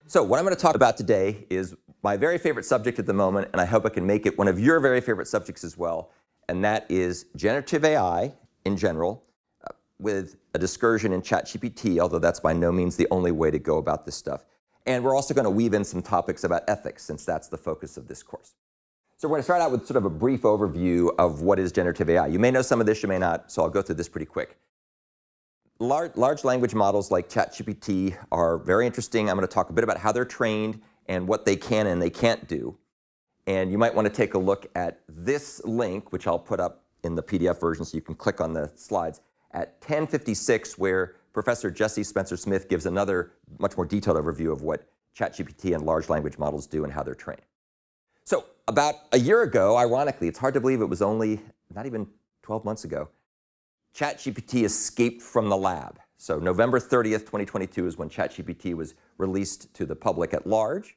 So what I'm going to talk about today is my very favorite subject at the moment, and I hope I can make it one of your very favorite subjects as well, and that is generative AI in general, with a discursion in ChatGPT, although that's by no means the only way to go about this stuff. And we're also going to weave in some topics about ethics, since that's the focus of this course. So we're going to start out with sort of a brief overview of what is generative AI. You may know some of this, you may not, so I'll go through this pretty quick. Large language models like ChatGPT are very interesting. I'm going to talk a bit about how they're trained and what they can and they can't do. And you might want to take a look at this link, which I'll put up in the PDF version so you can click on the slides, at 10:56, where Professor Jesse Spencer-Smith gives another much more detailed overview of what ChatGPT and large language models do and how they're trained. So about a year ago, ironically, it's hard to believe it was only not even 12 months ago, ChatGPT escaped from the lab. So November 30th, 2022 is when ChatGPT was released to the public at large.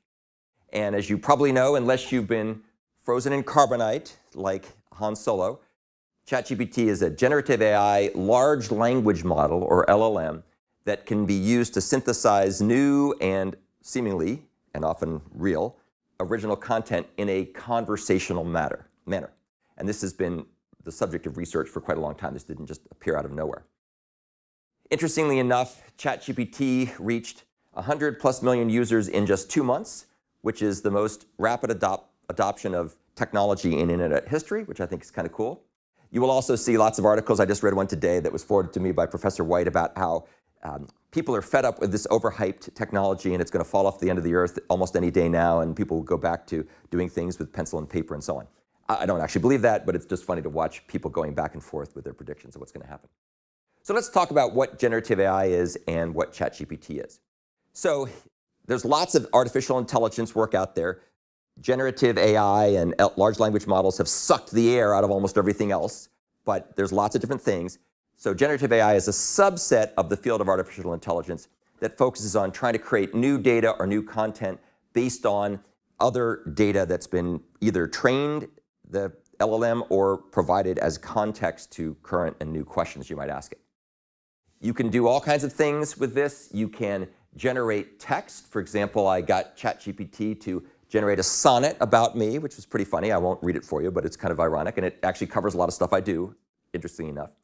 And as you probably know, unless you've been frozen in carbonite like Han Solo, ChatGPT is a generative AI large language model, or LLM, that can be used to synthesize new and seemingly, and often real, original content in a conversational manner. And this has been the subject of research for quite a long time. This didn't just appear out of nowhere. Interestingly enough, ChatGPT reached 100+ million users in just 2 months, which is the most rapid adoption of technology in internet history, which I think is kind of cool. You will also see lots of articles. I just read one today that was forwarded to me by Professor White about how people are fed up with this overhyped technology and it's going to fall off the end of the earth almost any day now, and people will go back to doing things with pencil and paper and so on. I don't actually believe that, but it's just funny to watch people going back and forth with their predictions of what's going to happen. So let's talk about what generative AI is and what ChatGPT is. So there's lots of artificial intelligence work out there. Generative AI and large language models have sucked the air out of almost everything else, but there's lots of different things. So generative AI is a subset of the field of artificial intelligence that focuses on trying to create new data or new content based on other data that's been either trained the LLM or provided as context to current and new questions you might ask it. You can do all kinds of things with this. You can generate text. For example, I got ChatGPT to generate a sonnet about me, which was pretty funny. I won't read it for you, but it's kind of ironic, and it actually covers a lot of stuff I do, interestingly enough.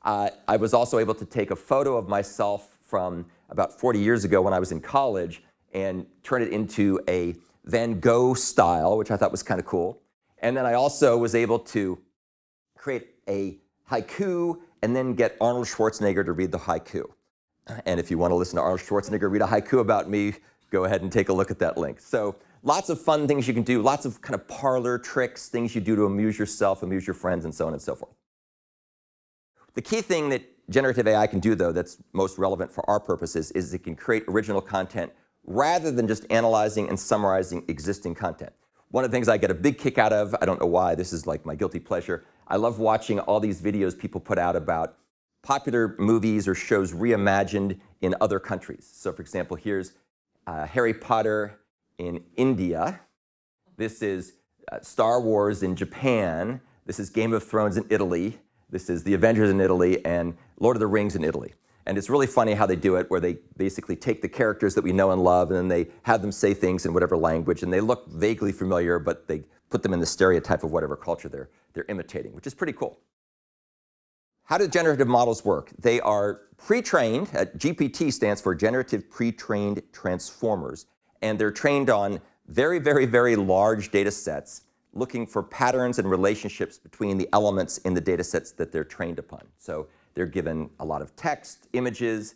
I was also able to take a photo of myself from about 40 years ago when I was in college and turn it into a Van Gogh style, which I thought was kind of cool. And then I also was able to create a haiku and then get Arnold Schwarzenegger to read the haiku. And if you want to listen to Arnold Schwarzenegger read a haiku about me, go ahead and take a look at that link. So lots of fun things you can do, lots of kind of parlor tricks, things you do to amuse yourself, amuse your friends, and so on and so forth. The key thing that generative AI can do, though, that's most relevant for our purposes, is it can create original content rather than just analyzing and summarizing existing content. One of the things I get a big kick out of, I don't know why, this is like my guilty pleasure, I love watching all these videos people put out about popular movies or shows reimagined in other countries. So for example, here's Harry Potter in India. This is Star Wars in Japan. This is Game of Thrones in Italy. This is The Avengers in Italy and Lord of the Rings in Italy. And it's really funny how they do it, where they basically take the characters that we know and love, and then they have them say things in whatever language, and they look vaguely familiar, but they put them in the stereotype of whatever culture they're imitating, which is pretty cool. How do generative models work? They are pre-trained. GPT stands for Generative Pre-trained Transformers, and they're trained on very, very, very large data sets, looking for patterns and relationships between the elements in the data sets that they're trained upon. So they're given a lot of text, images,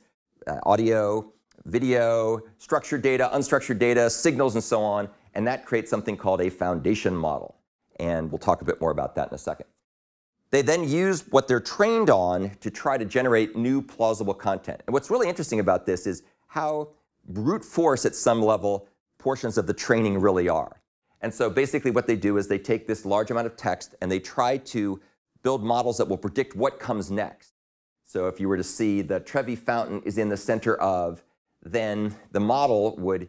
audio, video, structured data, unstructured data, signals, and so on, and that creates something called a foundation model. And we'll talk a bit more about that in a second. They then use what they're trained on to try to generate new plausible content. And what's really interesting about this is how brute force at some level portions of the training really are. And so basically what they do is they take this large amount of text and they try to build models that will predict what comes next. So if you were to see the Trevi Fountain is in the center of, then the model would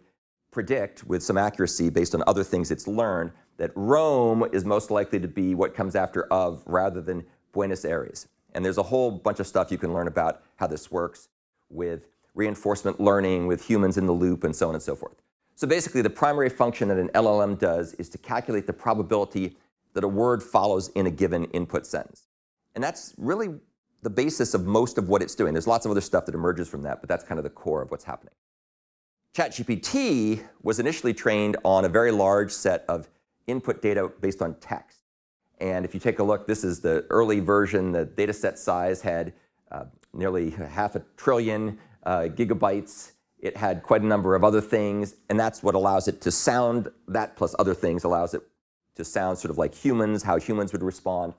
predict with some accuracy based on other things it's learned that Rome is most likely to be what comes after of rather than Buenos Aires. And there's a whole bunch of stuff you can learn about how this works with reinforcement learning, with humans in the loop, and so on and so forth. So basically, the primary function that an LLM does is to calculate the probability that a word follows in a given input sentence. And that's really the basis of most of what it's doing. There's lots of other stuff that emerges from that, but that's kind of the core of what's happening. ChatGPT was initially trained on a very large set of input data based on text. And if you take a look, this is the early version. The data set size had nearly 500 billion gigabytes. It had quite a number of other things, and that's what allows it to sound, that plus other things allows it to sound sort of like humans, how humans would respond.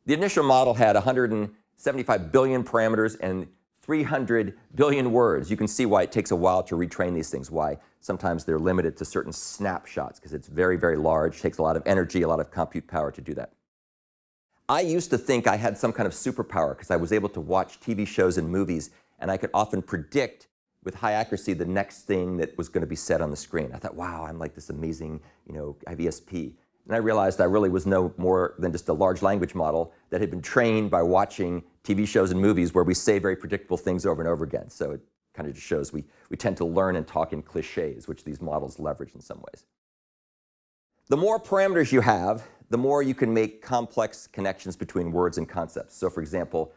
The initial model had 175 billion parameters and 300 billion words. You can see why it takes a while to retrain these things, why sometimes they're limited to certain snapshots, because it's very, very large, takes a lot of energy, a lot of compute power to do that. I used to think I had some kind of superpower because I was able to watch TV shows and movies, and I could often predict with high accuracy the next thing that was going to be said on the screen. I thought, wow, I'm like this amazing, I have ESP. And I realized I really was no more than just a large language model that had been trained by watching TV shows and movies where we say very predictable things over and over again. So it kind of just shows we tend to learn and talk in cliches, which these models leverage in some ways. The more parameters you have, the more you can make complex connections between words and concepts. So for example,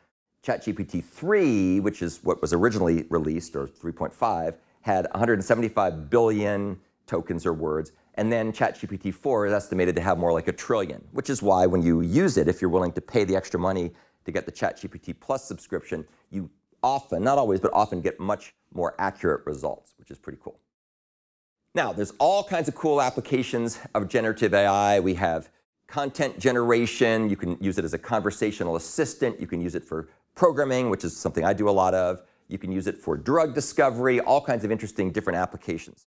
ChatGPT 3, which is what was originally released, or 3.5, had 175 billion tokens or words. And then ChatGPT 4 is estimated to have more like 1 trillion, which is why when you use it, if you're willing to pay the extra money to get the ChatGPT Plus subscription, you often, not always, but often get much more accurate results, which is pretty cool. Now, there's all kinds of cool applications of generative AI. We have content generation. You can use it as a conversational assistant. You can use it for programming, which is something I do a lot of. You can use it for drug discovery, all kinds of interesting different applications.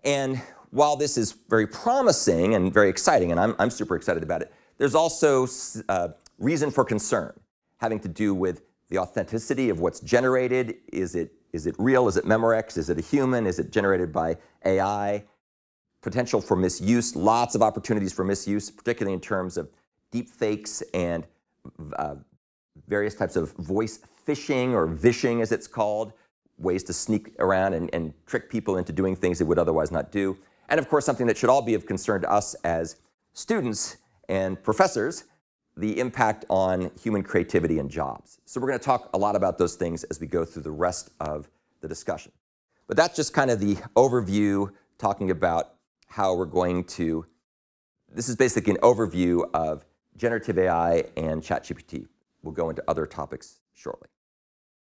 And while this is very promising and very exciting, and I'm super excited about it, there's also reason for concern having to do with the authenticity of what's generated. Is it real? Is it Memorex? Is it a human? Is it generated by AI? Potential for misuse, lots of opportunities for misuse, particularly in terms of deep fakes and various types of voice phishing, or vishing as it's called, ways to sneak around and trick people into doing things they would otherwise not do. And of course, something that should all be of concern to us as students and professors, the impact on human creativity and jobs. So we're going to talk a lot about those things as we go through the rest of the discussion. But that's just kind of the overview, talking about how we're going to, this is basically an overview of generative AI and ChatGPT. We'll go into other topics shortly.